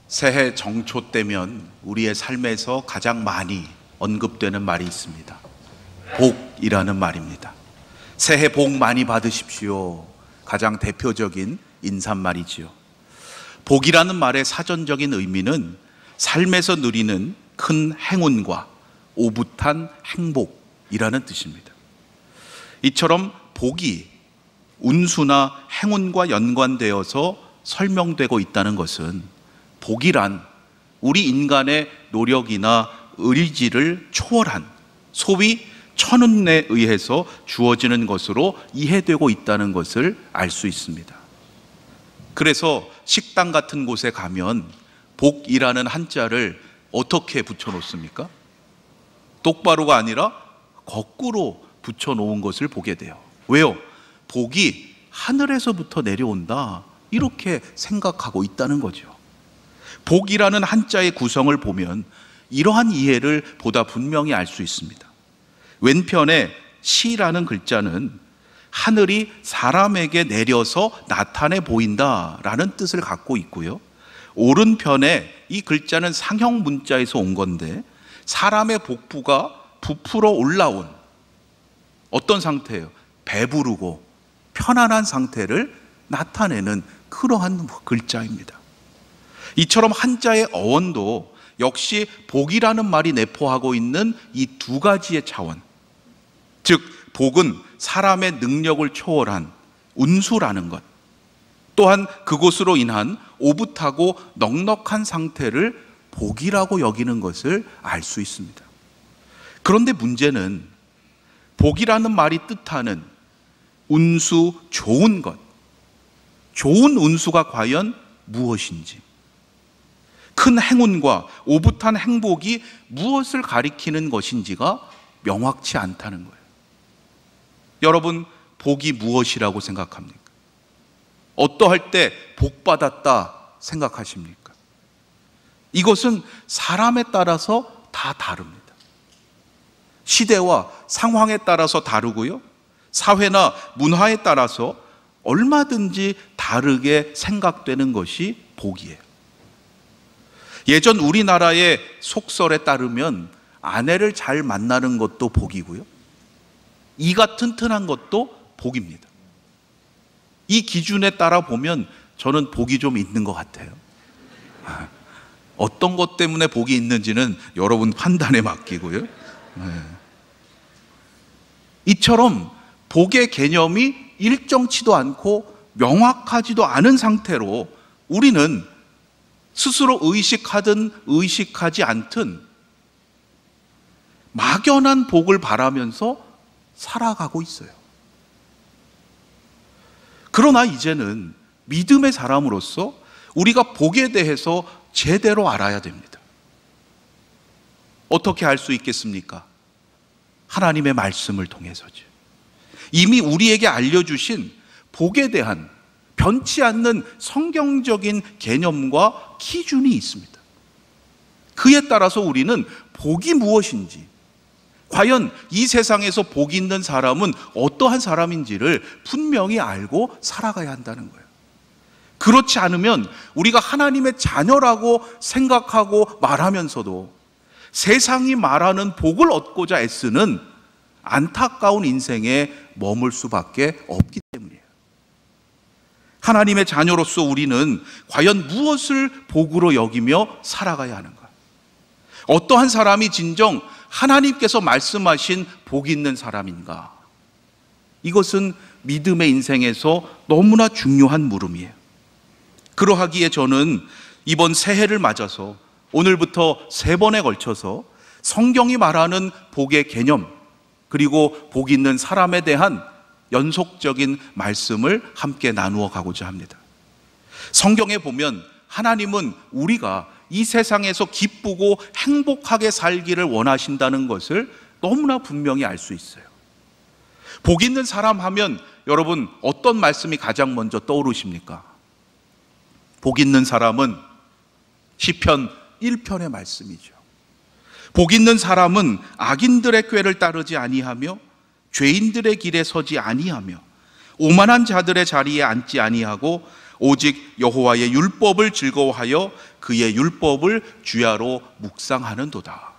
새해 정초 때면 우리의 삶에서 가장 많이 언급되는 말이 있습니다. 복이라는 말입니다. 새해 복 많이 받으십시오. 가장 대표적인 인사말이지요. 복이라는 말의 사전적인 의미는 삶에서 누리는 큰 행운과 오붓한 행복이라는 뜻입니다. 이처럼 복이 운수나 행운과 연관되어서 설명되고 있다는 것은 복이란 우리 인간의 노력이나 의지를 초월한 소위 천운에 의해서 주어지는 것으로 이해되고 있다는 것을 알 수 있습니다. 그래서 식당 같은 곳에 가면 복이라는 한자를 어떻게 붙여놓습니까? 똑바로가 아니라 거꾸로 붙여놓은 것을 보게 돼요. 왜요? 복이 하늘에서부터 내려온다, 이렇게 생각하고 있다는 거죠. 복이라는 한자의 구성을 보면 이러한 이해를 보다 분명히 알 수 있습니다. 왼편에 시라는 글자는 하늘이 사람에게 내려서 나타내 보인다라는 뜻을 갖고 있고요, 오른편에 이 글자는 상형 문자에서 온 건데 사람의 복부가 부풀어 올라온 어떤 상태예요? 배부르고 편안한 상태를 나타내는 그러한 글자입니다. 이처럼 한자의 어원도 역시 복이라는 말이 내포하고 있는 이 두 가지의 차원, 즉 복은 사람의 능력을 초월한 운수라는 것, 또한 그것으로 인한 오붓하고 넉넉한 상태를 복이라고 여기는 것을 알 수 있습니다. 그런데 문제는 복이라는 말이 뜻하는 운수, 좋은 것, 좋은 운수가 과연 무엇인지, 큰 행운과 오붓한 행복이 무엇을 가리키는 것인지가 명확치 않다는 거예요. 여러분, 복이 무엇이라고 생각합니까? 어떠할 때 복 받았다 생각하십니까? 이것은 사람에 따라서 다 다릅니다. 시대와 상황에 따라서 다르고요, 사회나 문화에 따라서 얼마든지 다르게 생각되는 것이 복이에요. 예전 우리나라의 속설에 따르면 아내를 잘 만나는 것도 복이고요, 이가 튼튼한 것도 복입니다. 이 기준에 따라 보면 저는 복이 좀 있는 것 같아요. 어떤 것 때문에 복이 있는지는 여러분 판단에 맡기고요. 이처럼 복의 개념이 일정치도 않고 명확하지도 않은 상태로 우리는 스스로 의식하든 의식하지 않든 막연한 복을 바라면서 살아가고 있어요. 그러나 이제는 믿음의 사람으로서 우리가 복에 대해서 제대로 알아야 됩니다. 어떻게 알 수 있겠습니까? 하나님의 말씀을 통해서죠. 이미 우리에게 알려주신 복에 대한 변치 않는 성경적인 개념과 기준이 있습니다. 그에 따라서 우리는 복이 무엇인지, 과연 이 세상에서 복이 있는 사람은 어떠한 사람인지를 분명히 알고 살아가야 한다는 거예요. 그렇지 않으면 우리가 하나님의 자녀라고 생각하고 말하면서도 세상이 말하는 복을 얻고자 애쓰는 안타까운 인생에 머물 수밖에 없기 때문이에요. 하나님의 자녀로서 우리는 과연 무엇을 복으로 여기며 살아가야 하는가? 어떠한 사람이 진정 하나님께서 말씀하신 복 있는 사람인가? 이것은 믿음의 인생에서 너무나 중요한 물음이에요. 그러하기에 저는 이번 새해를 맞아서 오늘부터 3번에 걸쳐서 성경이 말하는 복의 개념, 그리고 복 있는 사람에 대한 연속적인 말씀을 함께 나누어 가고자 합니다. 성경에 보면 하나님은 우리가 이 세상에서 기쁘고 행복하게 살기를 원하신다는 것을 너무나 분명히 알 수 있어요. 복 있는 사람 하면 여러분 어떤 말씀이 가장 먼저 떠오르십니까? 복 있는 사람은 시편 1편의 말씀이죠. 복 있는 사람은 악인들의 꾀를 따르지 아니하며 죄인들의 길에 서지 아니하며 오만한 자들의 자리에 앉지 아니하고 오직 여호와의 율법을 즐거워하여 그의 율법을 주야로 묵상하는도다.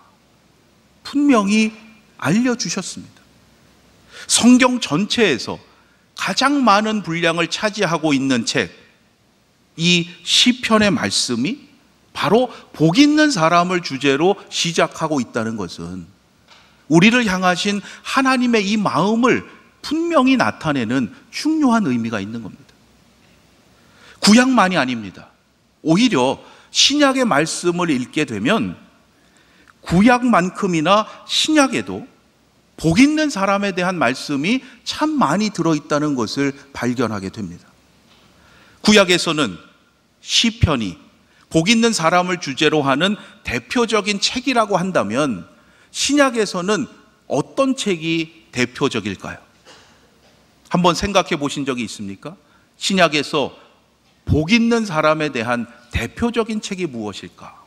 분명히 알려주셨습니다. 성경 전체에서 가장 많은 분량을 차지하고 있는 책, 이 시편의 말씀이 바로 복 있는 사람을 주제로 시작하고 있다는 것은 우리를 향하신 하나님의 이 마음을 분명히 나타내는 중요한 의미가 있는 겁니다. 구약만이 아닙니다. 오히려 신약의 말씀을 읽게 되면 구약만큼이나 신약에도 복 있는 사람에 대한 말씀이 참 많이 들어있다는 것을 발견하게 됩니다. 구약에서는 시편이 복 있는 사람을 주제로 하는 대표적인 책이라고 한다면 신약에서는 어떤 책이 대표적일까요? 한번 생각해 보신 적이 있습니까? 신약에서 복 있는 사람에 대한 대표적인 책이 무엇일까?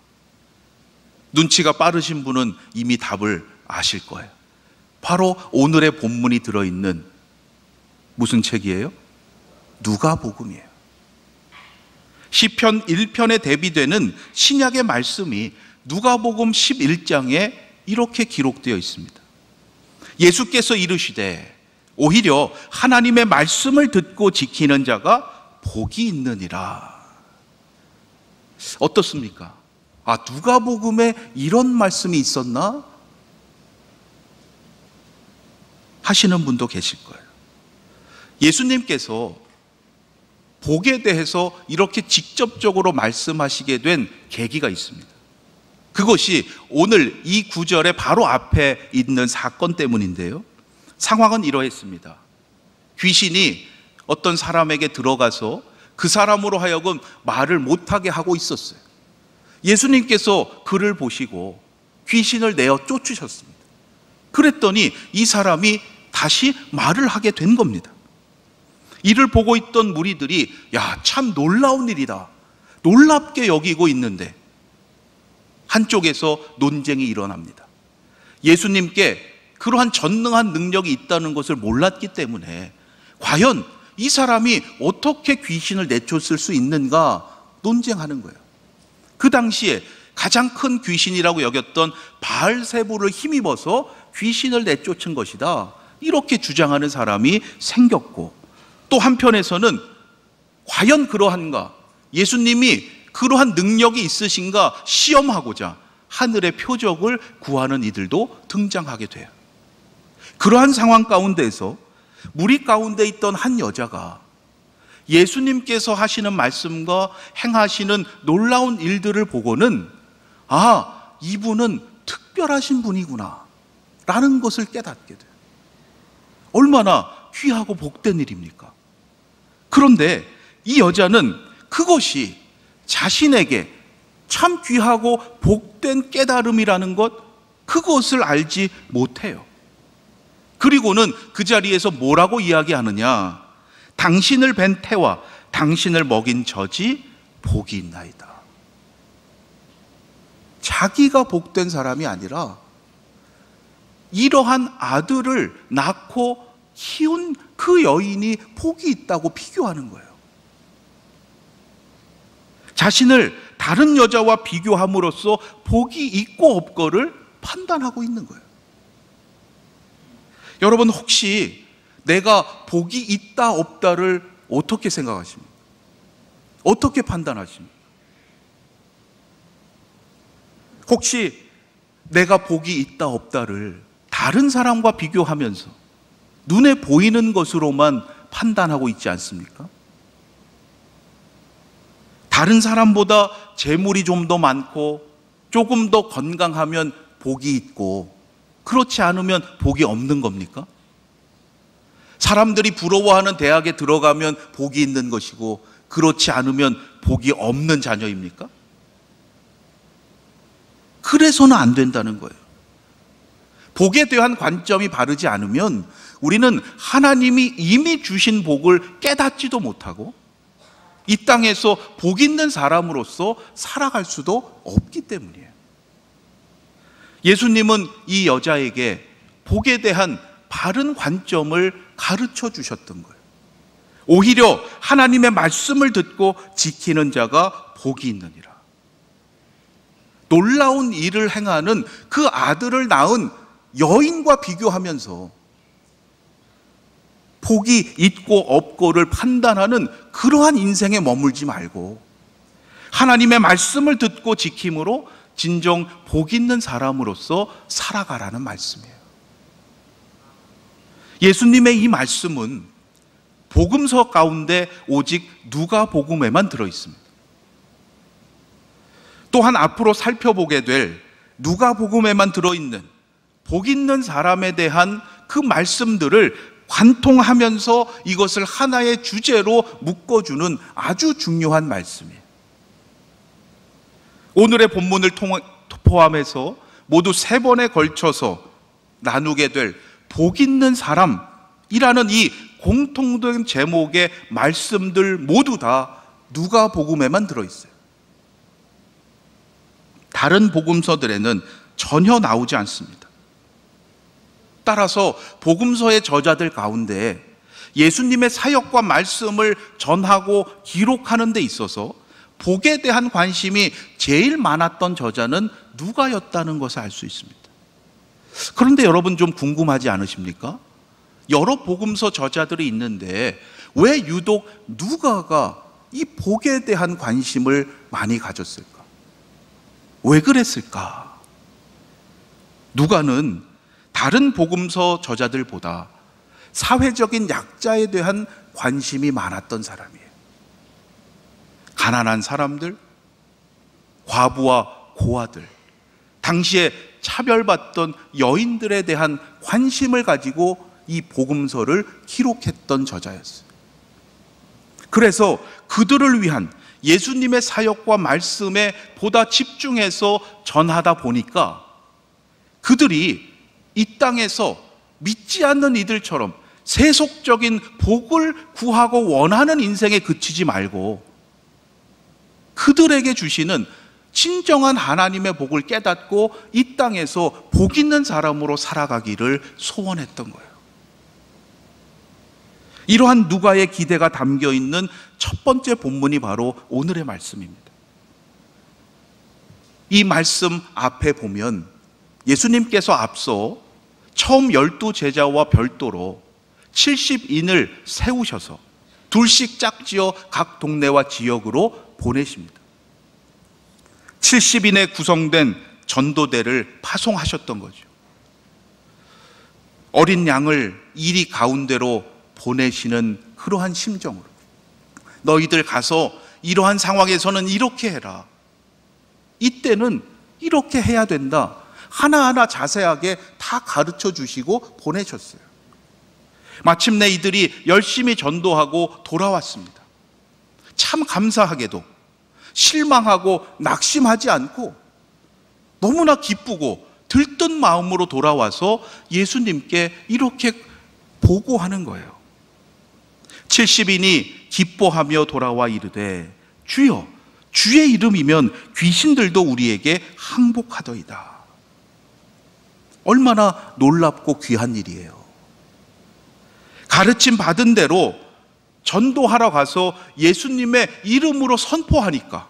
눈치가 빠르신 분은 이미 답을 아실 거예요. 바로 오늘의 본문이 들어있는 무슨 책이에요? 누가복음이에요. 시편 1편에 대비되는 신약의 말씀이 누가복음 11장에 이렇게 기록되어 있습니다. 예수께서 이르시되 오히려 하나님의 말씀을 듣고 지키는 자가 복이 있느니라. 어떻습니까? 누가복음에 이런 말씀이 있었나? 하시는 분도 계실 거예요. 예수님께서 복에 대해서 이렇게 직접적으로 말씀하시게 된 계기가 있습니다. 그것이 오늘 이 구절의 바로 앞에 있는 사건 때문인데요. 상황은 이러했습니다. 귀신이 어떤 사람에게 들어가서 그 사람으로 하여금 말을 못하게 하고 있었어요. 예수님께서 그를 보시고 귀신을 내어 쫓으셨습니다. 그랬더니 이 사람이 다시 말을 하게 된 겁니다. 이를 보고 있던 무리들이 참 놀라운 일이다, 놀랍게 여기고 있는데 한쪽에서 논쟁이 일어납니다. 예수님께 그러한 전능한 능력이 있다는 것을 몰랐기 때문에 과연 이 사람이 어떻게 귀신을 내쫓을 수 있는가 논쟁하는 거예요. 그 당시에 가장 큰 귀신이라고 여겼던 바알세부를 힘입어서 귀신을 내쫓은 것이다, 이렇게 주장하는 사람이 생겼고, 또 한편에서는 과연 그러한가, 예수님이 그러한 능력이 있으신가 시험하고자 하늘의 표적을 구하는 이들도 등장하게 돼요. 그러한 상황 가운데에서 무리 가운데 있던 한 여자가 예수님께서 하시는 말씀과 행하시는 놀라운 일들을 보고는 이분은 특별하신 분이구나 라는 것을 깨닫게 돼요. 얼마나 귀하고 복된 일입니까? 그런데 이 여자는 그것이 자신에게 참 귀하고 복된 깨달음이라는 것, 그것을 알지 못해요. 그리고는 그 자리에서 뭐라고 이야기하느냐? 당신을 뵌 태와 당신을 먹인 젖이 복이 있나이다. 자기가 복된 사람이 아니라 이러한 아들을 낳고 키운 그 여인이 복이 있다고 비교하는 거예요. 자신을 다른 여자와 비교함으로써 복이 있고 없고를 판단하고 있는 거예요. 여러분, 혹시 내가 복이 있다 없다를 어떻게 생각하십니까? 어떻게 판단하십니까? 혹시 내가 복이 있다 없다를 다른 사람과 비교하면서 눈에 보이는 것으로만 판단하고 있지 않습니까? 다른 사람보다 재물이 좀 더 많고 조금 더 건강하면 복이 있고, 그렇지 않으면 복이 없는 겁니까? 사람들이 부러워하는 대학에 들어가면 복이 있는 것이고, 그렇지 않으면 복이 없는 자녀입니까? 그래서는 안 된다는 거예요. 복에 대한 관점이 바르지 않으면 우리는 하나님이 이미 주신 복을 깨닫지도 못하고 이 땅에서 복 있는 사람으로서 살아갈 수도 없기 때문이에요. 예수님은 이 여자에게 복에 대한 바른 관점을 가르쳐 주셨던 거예요. 오히려 하나님의 말씀을 듣고 지키는 자가 복이 있느니라. 놀라운 일을 행하는 그 아들을 낳은 여인과 비교하면서 복이 있고 없고를 판단하는 그러한 인생에 머물지 말고 하나님의 말씀을 듣고 지킴으로 진정 복 있는 사람으로서 살아가라는 말씀이에요. 예수님의 이 말씀은 복음서 가운데 오직 누가복음에만 들어 있습니다. 또한 앞으로 살펴보게 될 누가복음에만 들어있는 복 있는 사람에 대한 그 말씀들을 관통하면서 이것을 하나의 주제로 묶어주는 아주 중요한 말씀이에요. 오늘의 본문을 포함해서 모두 3번에 걸쳐서 나누게 될 복 있는 사람이라는 이 공통된 제목의 말씀들 모두 다 누가복음에만 들어있어요. 다른 복음서들에는 전혀 나오지 않습니다. 따라서 복음서의 저자들 가운데 예수님의 사역과 말씀을 전하고 기록하는 데 있어서 복에 대한 관심이 제일 많았던 저자는 누가였다는 것을 알 수 있습니다. 그런데 여러분 좀 궁금하지 않으십니까? 여러 복음서 저자들이 있는데 왜 유독 누가가 이 복에 대한 관심을 많이 가졌을까? 왜 그랬을까? 누가는 다른 복음서 저자들보다 사회적인 약자에 대한 관심이 많았던 사람이에요. 가난한 사람들, 과부와 고아들, 당시에 차별받던 여인들에 대한 관심을 가지고 이 복음서를 기록했던 저자였어요. 그래서 그들을 위한 예수님의 사역과 말씀에 보다 집중해서 전하다 보니까 그들이 이 땅에서 믿지 않는 이들처럼 세속적인 복을 구하고 원하는 인생에 그치지 말고 그들에게 주시는 진정한 하나님의 복을 깨닫고 이 땅에서 복 있는 사람으로 살아가기를 소원했던 거예요. 이러한 누가의 기대가 담겨 있는 첫 번째 본문이 바로 오늘의 말씀입니다. 이 말씀 앞에 보면 예수님께서 앞서 처음 12제자와 별도로 70인을 세우셔서 둘씩 짝지어 각 동네와 지역으로 보내십니다. 70인에 구성된 전도대를 파송하셨던 거죠. 어린 양을 이리 가운데로 보내시는 그러한 심정으로 너희들 가서 이러한 상황에서는 이렇게 해라, 이때는 이렇게 해야 된다, 하나하나 자세하게 다 가르쳐 주시고 보내셨어요. 마침내 이들이 열심히 전도하고 돌아왔습니다. 참 감사하게도 실망하고 낙심하지 않고 너무나 기쁘고 들뜬 마음으로 돌아와서 예수님께 이렇게 보고하는 거예요. 70인이 기뻐하며 돌아와 이르되 주여, 주의 이름이면 귀신들도 우리에게 항복하더이다. 얼마나 놀랍고 귀한 일이에요. 가르침 받은 대로 전도하러 가서 예수님의 이름으로 선포하니까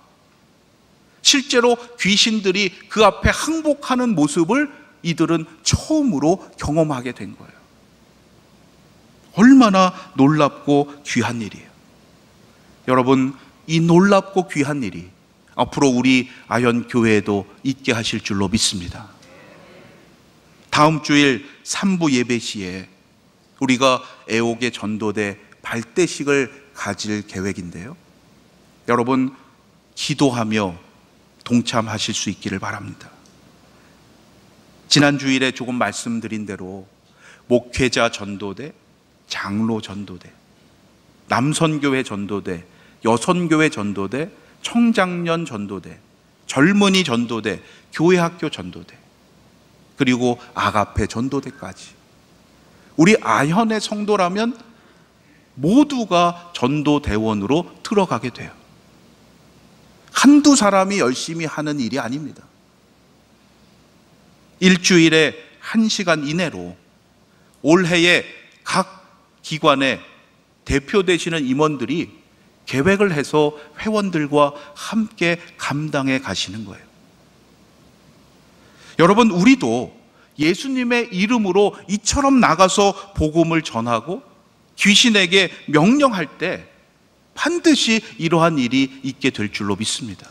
실제로 귀신들이 그 앞에 항복하는 모습을 이들은 처음으로 경험하게 된 거예요. 얼마나 놀랍고 귀한 일이에요. 여러분, 이 놀랍고 귀한 일이 앞으로 우리 아현교회에도 있게 하실 줄로 믿습니다. 다음 주일 3부 예배 시에 우리가 애옥의 전도대 발대식을 가질 계획인데요, 여러분 기도하며 동참하실 수 있기를 바랍니다. 지난 주일에 조금 말씀드린 대로 목회자 전도대, 장로 전도대, 남선교회 전도대, 여선교회 전도대, 청장년 전도대, 젊은이 전도대, 교회학교 전도대, 그리고 아가페 전도대까지 우리 아현의 성도라면 모두가 전도대원으로 들어가게 돼요. 한두 사람이 열심히 하는 일이 아닙니다. 일주일에 1시간 이내로 올해에 각 기관에 대표 되시는 임원들이 계획을 해서 회원들과 함께 감당해 가시는 거예요. 여러분, 우리도 예수님의 이름으로 이처럼 나가서 복음을 전하고 귀신에게 명령할 때 반드시 이러한 일이 있게 될 줄로 믿습니다.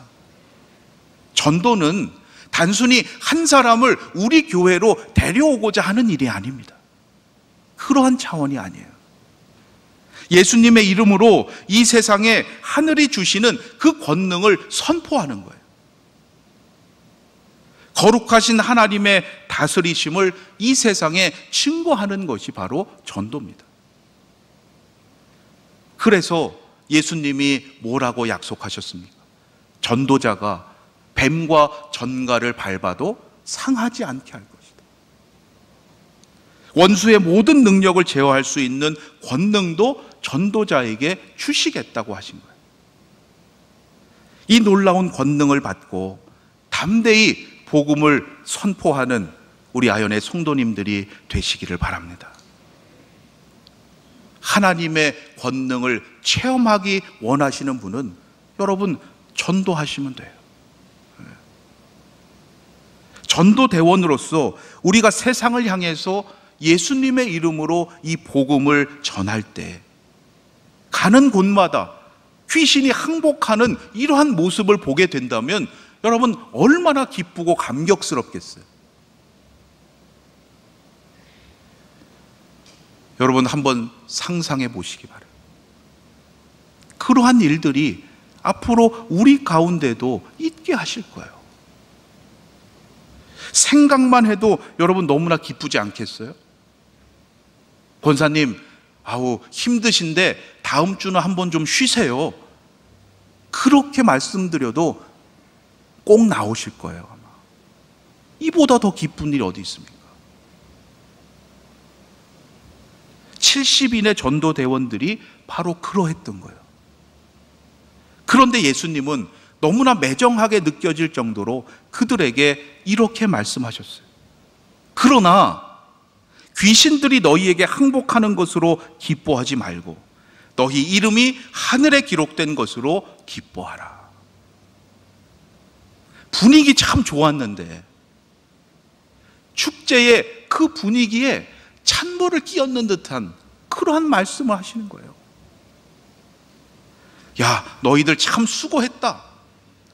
전도는 단순히 한 사람을 우리 교회로 데려오고자 하는 일이 아닙니다. 그러한 차원이 아니에요. 예수님의 이름으로 이 세상에 하늘이 주시는 그 권능을 선포하는 거예요. 거룩하신 하나님의 다스리심을 이 세상에 증거하는 것이 바로 전도입니다. 그래서 예수님이 뭐라고 약속하셨습니까? 전도자가 뱀과 전갈을 밟아도 상하지 않게 할 것이다. 원수의 모든 능력을 제어할 수 있는 권능도 전도자에게 주시겠다고 하신 거예요. 이 놀라운 권능을 받고 담대히 복음을 선포하는 우리 아연의 성도님들이 되시기를 바랍니다. 하나님의 권능을 체험하기 원하시는 분은 여러분 전도하시면 돼요. 전도대원으로서 우리가 세상을 향해서 예수님의 이름으로 이 복음을 전할 때 가는 곳마다 귀신이 항복하는 이러한 모습을 보게 된다면 여러분 얼마나 기쁘고 감격스럽겠어요. 여러분 한번 상상해 보시기 바라요. 그러한 일들이 앞으로 우리 가운데도 있게 하실 거예요. 생각만 해도 여러분 너무나 기쁘지 않겠어요? 권사님, 힘드신데 다음 주는 한번 좀 쉬세요. 그렇게 말씀드려도 꼭 나오실 거예요, 아마. 이보다 더 기쁜 일이 어디 있습니까? 70인의 전도대원들이 바로 그러했던 거예요. 그런데 예수님은 너무나 매정하게 느껴질 정도로 그들에게 이렇게 말씀하셨어요. 그러나 귀신들이 너희에게 항복하는 것으로 기뻐하지 말고 너희 이름이 하늘에 기록된 것으로 기뻐하라. 분위기 참 좋았는데 축제의 그 분위기에 찬물을 끼얹는 듯한 그러한 말씀을 하시는 거예요. 야, 너희들 참 수고했다.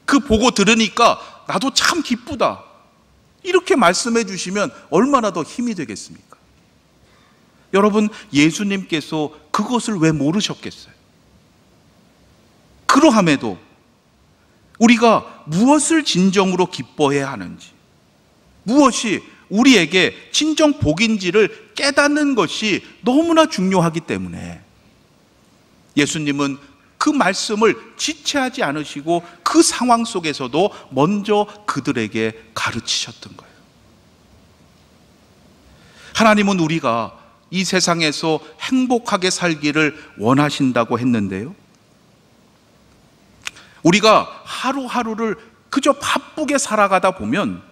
그 보고 들으니까 나도 참 기쁘다. 이렇게 말씀해 주시면 얼마나 더 힘이 되겠습니까? 여러분, 예수님께서 그것을 왜 모르셨겠어요? 그러함에도 우리가 무엇을 진정으로 기뻐해야 하는지, 무엇이 우리에게 진정 복인지를 깨닫는 것이 너무나 중요하기 때문에 예수님은 그 말씀을 지체하지 않으시고 그 상황 속에서도 먼저 그들에게 가르치셨던 거예요. 하나님은 우리가 이 세상에서 행복하게 살기를 원하신다고 했는데요, 우리가 하루하루를 그저 바쁘게 살아가다 보면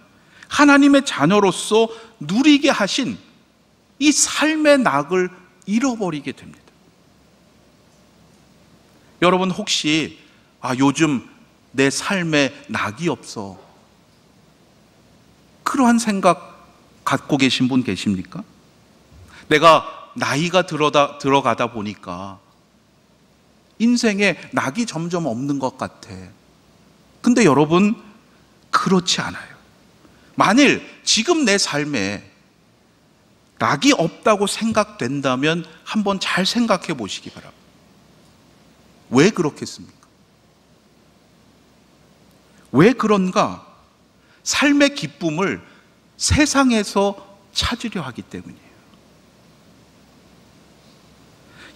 하나님의 자녀로서 누리게 하신 이 삶의 낙을 잃어버리게 됩니다. 여러분 혹시 요즘 내 삶에 낙이 없어, 그러한 생각 갖고 계신 분 계십니까? 내가 나이가 들어가다 보니까 인생에 낙이 점점 없는 것 같아. 근데 여러분 그렇지 않아요. 만일 지금 내 삶에 낙이 없다고 생각된다면 한번 잘 생각해 보시기 바랍니다. 왜 그렇겠습니까? 왜 그런가? 삶의 기쁨을 세상에서 찾으려 하기 때문이에요.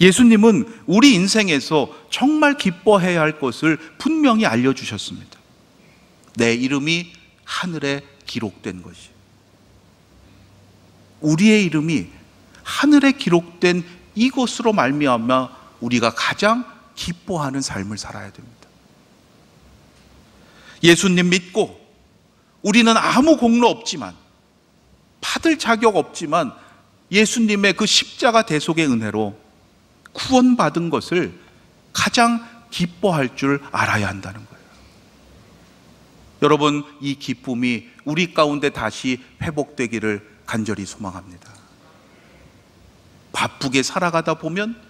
예수님은 우리 인생에서 정말 기뻐해야 할 것을 분명히 알려주셨습니다. 내 이름이 하늘에 기록된 것이, 우리의 이름이 하늘에 기록된 이것으로 말미암아 우리가 가장 기뻐하는 삶을 살아야 됩니다. 예수님 믿고 우리는 아무 공로 없지만, 받을 자격 없지만 예수님의 그 십자가 대속의 은혜로 구원받은 것을 가장 기뻐할 줄 알아야 한다는 거예요. 여러분, 이 기쁨이 우리 가운데 다시 회복되기를 간절히 소망합니다. 바쁘게 살아가다 보면,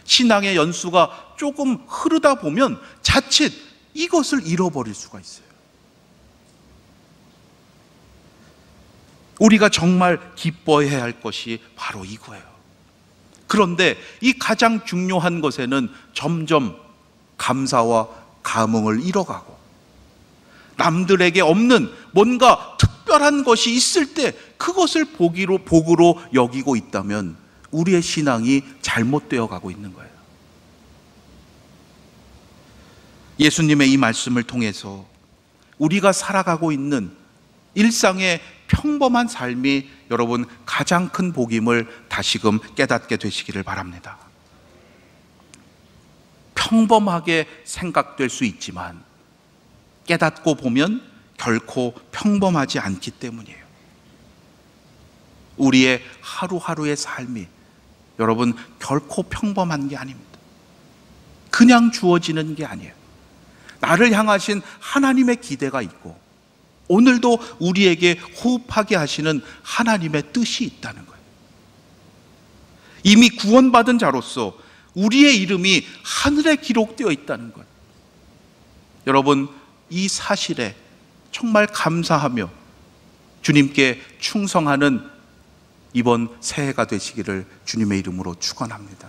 신앙의 연수가 조금 흐르다 보면 자칫 이것을 잃어버릴 수가 있어요. 우리가 정말 기뻐해야 할 것이 바로 이거예요. 그런데 이 가장 중요한 것에는 점점 감사와 감흥을 잃어가고, 남들에게 없는 뭔가 특별한 것이 있을 때 그것을 복으로 여기고 있다면 우리의 신앙이 잘못되어 가고 있는 거예요. 예수님의 이 말씀을 통해서 우리가 살아가고 있는 일상의 평범한 삶이 여러분 가장 큰 복임을 다시금 깨닫게 되시기를 바랍니다. 평범하게 생각될 수 있지만 깨닫고 보면 결코 평범하지 않기 때문이에요. 우리의 하루하루의 삶이 여러분 결코 평범한 게 아닙니다. 그냥 주어지는 게 아니에요. 나를 향하신 하나님의 기대가 있고, 오늘도 우리에게 호흡하게 하시는 하나님의 뜻이 있다는 거예요. 이미 구원받은 자로서 우리의 이름이 하늘에 기록되어 있다는 것, 여러분 이 사실에 정말 감사하며 주님께 충성하는 이번 새해가 되시기를 주님의 이름으로 축원합니다.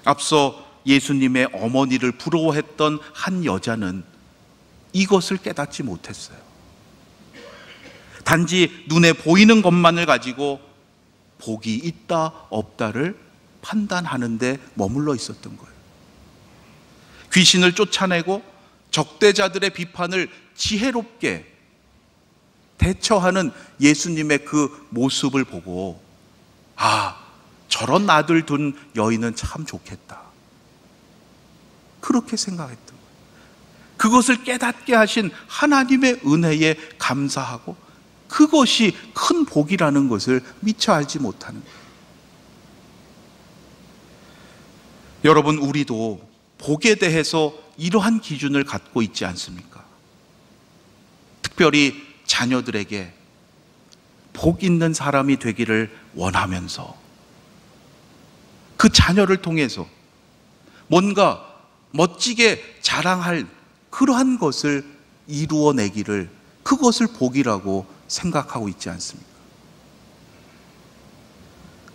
앞서 예수님의 어머니를 부러워했던 한 여자는 이것을 깨닫지 못했어요. 단지 눈에 보이는 것만을 가지고 복이 있다 없다를 판단하는 데 머물러 있었던 거예요. 귀신을 쫓아내고 적대자들의 비판을 지혜롭게 대처하는 예수님의 그 모습을 보고, 아, 저런 아들 둔 여인은 참 좋겠다, 그렇게 생각했던 거예요. 그것을 깨닫게 하신 하나님의 은혜에 감사하고 그것이 큰 복이라는 것을 미처 알지 못하는 거예요. 여러분, 우리도 복에 대해서 이러한 기준을 갖고 있지 않습니까? 특별히 자녀들에게 복 있는 사람이 되기를 원하면서 그 자녀를 통해서 뭔가 멋지게 자랑할 그러한 것을 이루어내기를, 그것을 복이라고 생각하고 있지 않습니까?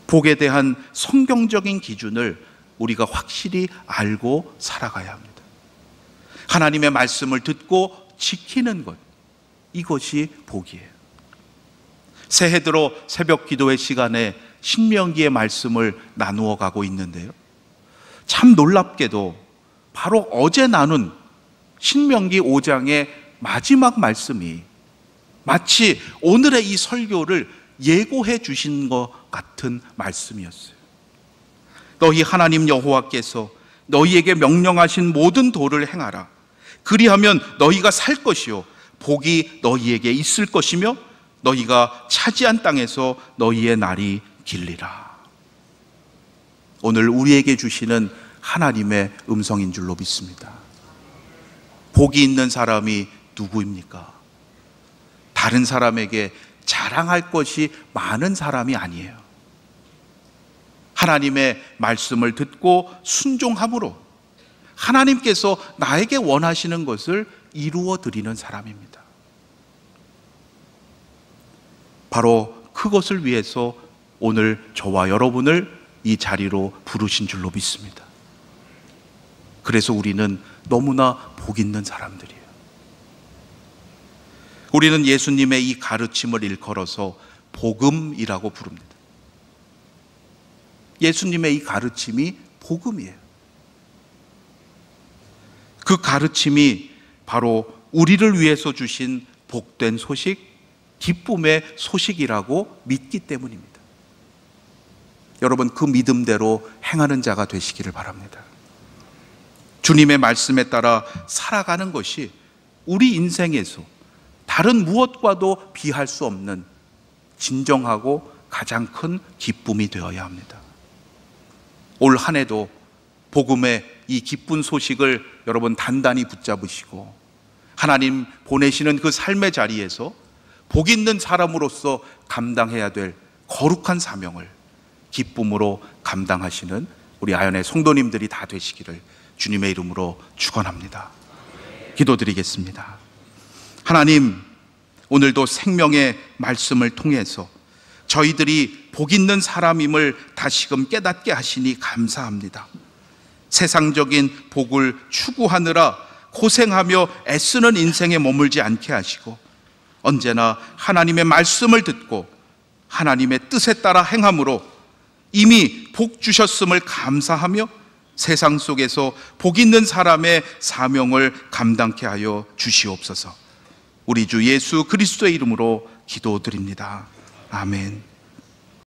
복에 대한 성경적인 기준을 우리가 확실히 알고 살아가야 합니다. 하나님의 말씀을 듣고 지키는 것, 이것이 복이에요. 새해 들어 새벽 기도회 시간에 신명기의 말씀을 나누어 가고 있는데요, 참 놀랍게도 바로 어제 나눈 신명기 5장의 마지막 말씀이 마치 오늘의 이 설교를 예고해 주신 것 같은 말씀이었어요. 너희 하나님 여호와께서 너희에게 명령하신 모든 도를 행하라. 그리하면 너희가 살 것이요 복이 너희에게 있을 것이며 너희가 차지한 땅에서 너희의 날이 길리라. 오늘 우리에게 주시는 하나님의 음성인 줄로 믿습니다. 복이 있는 사람이 누구입니까? 다른 사람에게 자랑할 것이 많은 사람이 아니에요. 하나님의 말씀을 듣고 순종함으로 하나님께서 나에게 원하시는 것을 이루어 드리는 사람입니다. 바로 그것을 위해서 오늘 저와 여러분을 이 자리로 부르신 줄로 믿습니다. 그래서 우리는 너무나 복 있는 사람들이에요. 우리는 예수님의 이 가르침을 일컬어서 복음이라고 부릅니다. 예수님의 이 가르침이 복음이에요. 그 가르침이 바로 우리를 위해서 주신 복된 소식, 기쁨의 소식이라고 믿기 때문입니다. 여러분, 그 믿음대로 행하는 자가 되시기를 바랍니다. 주님의 말씀에 따라 살아가는 것이 우리 인생에서 다른 무엇과도 비할 수 없는 진정하고 가장 큰 기쁨이 되어야 합니다. 올 한 해도 복음의 이 기쁜 소식을 여러분 단단히 붙잡으시고 하나님 보내시는 그 삶의 자리에서 복 있는 사람으로서 감당해야 될 거룩한 사명을 기쁨으로 감당하시는 우리 아연의 성도님들이 다 되시기를 주님의 이름으로 축원합니다. 기도드리겠습니다. 하나님, 오늘도 생명의 말씀을 통해서 저희들이 복 있는 사람임을 다시금 깨닫게 하시니 감사합니다. 세상적인 복을 추구하느라 고생하며 애쓰는 인생에 머물지 않게 하시고 언제나 하나님의 말씀을 듣고 하나님의 뜻에 따라 행함으로 이미 복 주셨음을 감사하며 세상 속에서 복 있는 사람의 사명을 감당케 하여 주시옵소서. 우리 주 예수 그리스도의 이름으로 기도드립니다. 아멘.